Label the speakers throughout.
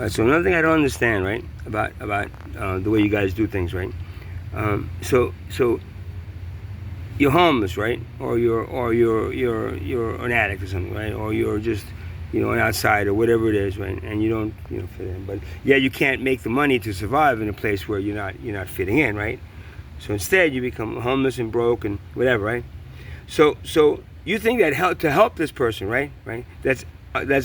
Speaker 1: So another thing I don't understand, right, about the way you guys do things, right? So you're homeless, right? Or you're an addict or something, right? Or you're just an outsider, whatever it is, right? And you don't fit in. But yeah, you can't make the money to survive in a place where you're not fitting in, right? So instead, you become homeless and broke and whatever, right? So you think that to help this person, right? That's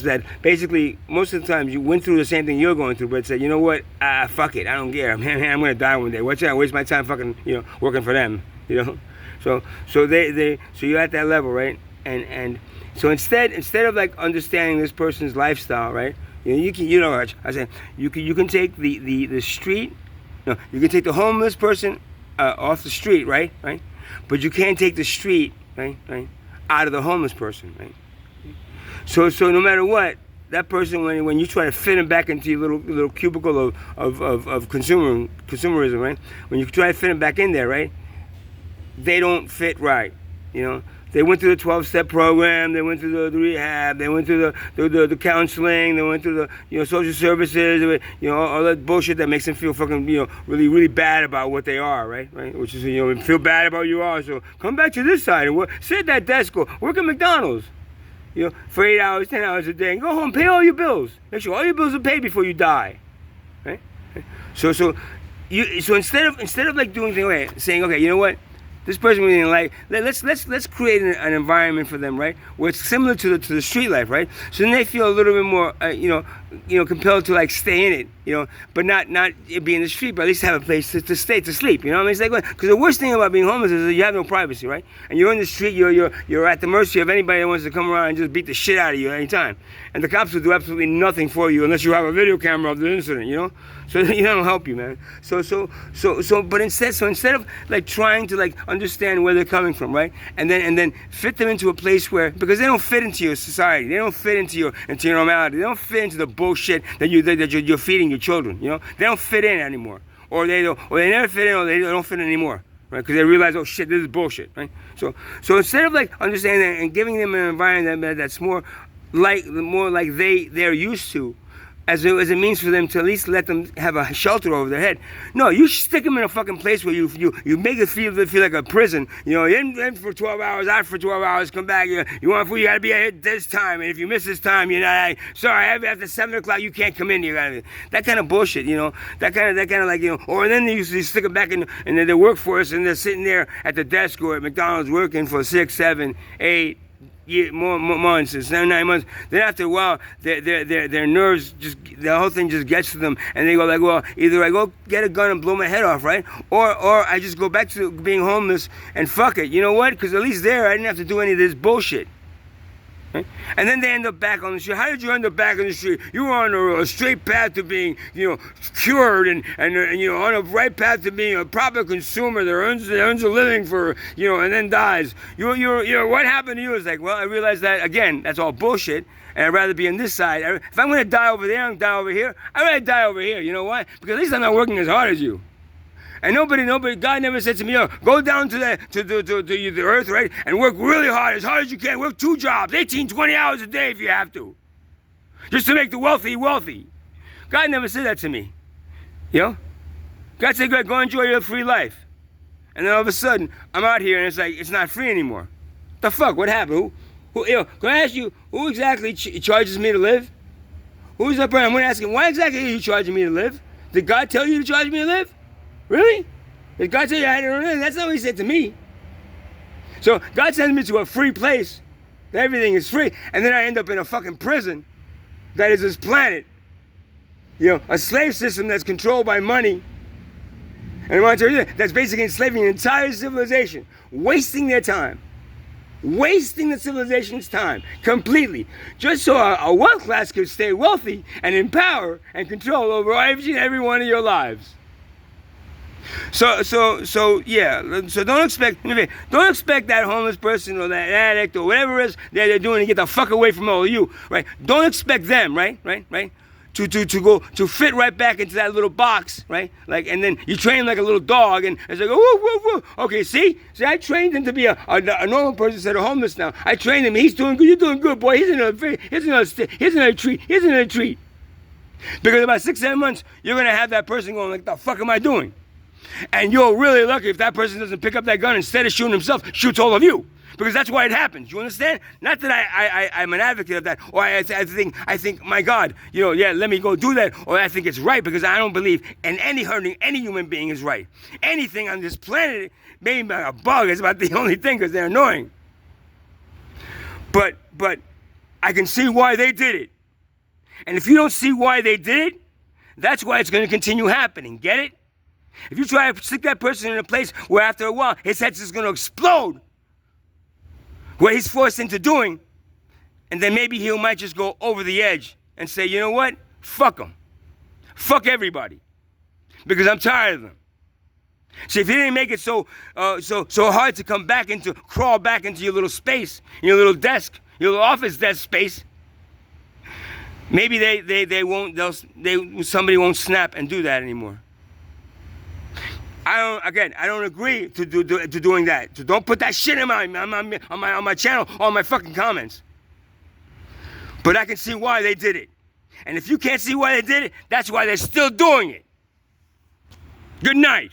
Speaker 1: that. Basically, most of the time you went through the same thing you're going through, but said, you know what? Fuck it, I don't care. Man, I'm gonna die one day. What's that? Waste my time fucking working for them, So you're at that level, right? And so instead of like understanding this person's lifestyle, right? You can I said you can take the street. No, you can take the homeless person off the street, right? But you can't take the street, right, out of the homeless person, right? So no matter what, that person, when you try to fit him back into your little cubicle of consumerism, right? When you try to fit him back in there, right? They don't fit right, They went through the 12-step program. They went through the rehab. They went through the counseling. They went through the social services. All that bullshit that makes them feel fucking really really bad about what they are, right? Which is feel bad about you are. So come back to this side and sit at that desk or work at McDonald's, for 8 hours, 10 hours a day, and go home, pay all your bills. Make sure all your bills are paid before you die, right? So instead of like doing things, saying, okay, you know what? This person really like. Let's create an environment for them, right? Where it's similar to the street life, right? So then they feel a little bit more, compelled to like stay in it, but not be in the street, but at least have a place to stay, to sleep. It's like, because the worst thing about being homeless is that you have no privacy, right? And you're in the street, you're at the mercy of anybody that wants to come around and just beat the shit out of you at any time. And the cops will do absolutely nothing for you unless you have a video camera of the incident, So they don't help you, man. But instead of like trying to like understand where they're coming from, right? And then fit them into a place because they don't fit into your society, they don't fit into your normality, they don't fit into the bullshit that you're feeding your children, They don't fit in anymore, or they never fit in, or they don't fit in anymore, right? Because they realize, oh shit, this is bullshit, right? So instead of like understanding that and giving them an environment that's more like they're used to, as a means for them to at least let them have a shelter over their head. No, you stick them in a fucking place where you make it feel like a prison. In for 12 hours, out for 12 hours, come back. You want food, you gotta be here this time, and if you miss this time, you're not. Sorry, after 7 o'clock, you can't come in. That kind of bullshit. That kind of like Or then you stick them back in the workforce, and they're sitting there at the desk or at McDonald's working for 6, 7, 8. More months, it's 9 months. Then after a while, their nerves the whole thing just gets to them, and they go like, well, either I go get a gun and blow my head off, right? Or I just go back to being homeless and fuck it. You know what? Because at least there, I didn't have to do any of this bullshit. Right? And then they end up back on the street. How did you end up back on the street? You were on a straight path to being, cured and on a right path to being a proper consumer that earns a living for, and then dies. What happened to you? Is like, well, I realized that again, that's all bullshit. And I'd rather be on this side. If I'm gonna die over there and die over here, I'd rather die over here. You know why? Because at least I'm not working as hard as you. And nobody, God never said to me, go down to the earth, right, and work really hard as you can. Work 2 jobs, 18, 20 hours a day if you have to, just to make the wealthy wealthy. God never said that to me. God said, go enjoy your free life. And then all of a sudden, I'm out here and it's like, it's not free anymore. The fuck? What happened? Can I ask you, who exactly charges me to live? Who's that person? I'm going to ask him, why exactly are you charging me to live? Did God tell you to charge me to live? Really? Did God tell you I had to live? That's not what he said to me. So God sends me to a free place. Everything is free. And then I end up in a fucking prison that is this planet. A slave system that's controlled by money. And I want to tell you that's basically enslaving an entire civilization. Wasting their time. Wasting the civilization's time completely, just so a wealth class could stay wealthy and in power and control over every one of your lives. So yeah. So don't expect that homeless person or that addict or whatever it is that they're doing to get the fuck away from all of you, right? Don't expect them, right? To fit right back into that little box, right? Like, and then you train them like a little dog, and it's like, woo, woo, woo. Okay, see, I trained him to be a normal person instead of homeless now. I trained him. He's doing good. You're doing good, boy. Here's another treat. Because about 6-7 months, you're going to have that person going like, the fuck am I doing? And you're really lucky if that person doesn't pick up that gun, instead of shooting himself, shoots all of you. Because that's why it happens. You understand? Not that I'm an advocate of that, or I think, my God, let me go do that, or I think it's right, because I don't believe in any hurting any human being is right. Anything on this planet, maybe a bug, is about the only thing, because they're annoying. But I can see why they did it. And if you don't see why they did it, that's why it's going to continue happening. Get it? If you try to stick that person in a place where after a while his head is going to explode, what he's forced into doing, and then maybe he might just go over the edge and say, you know what? Fuck them. Fuck everybody. Because I'm tired of them. See, if you didn't make it so hard to crawl back into your little space, your little desk, your little office desk space, maybe somebody won't snap and do that anymore. I don't agree to doing that. So don't put that shit on my channel or on my fucking comments. But I can see why they did it. And if you can't see why they did it, that's why they're still doing it. Good night.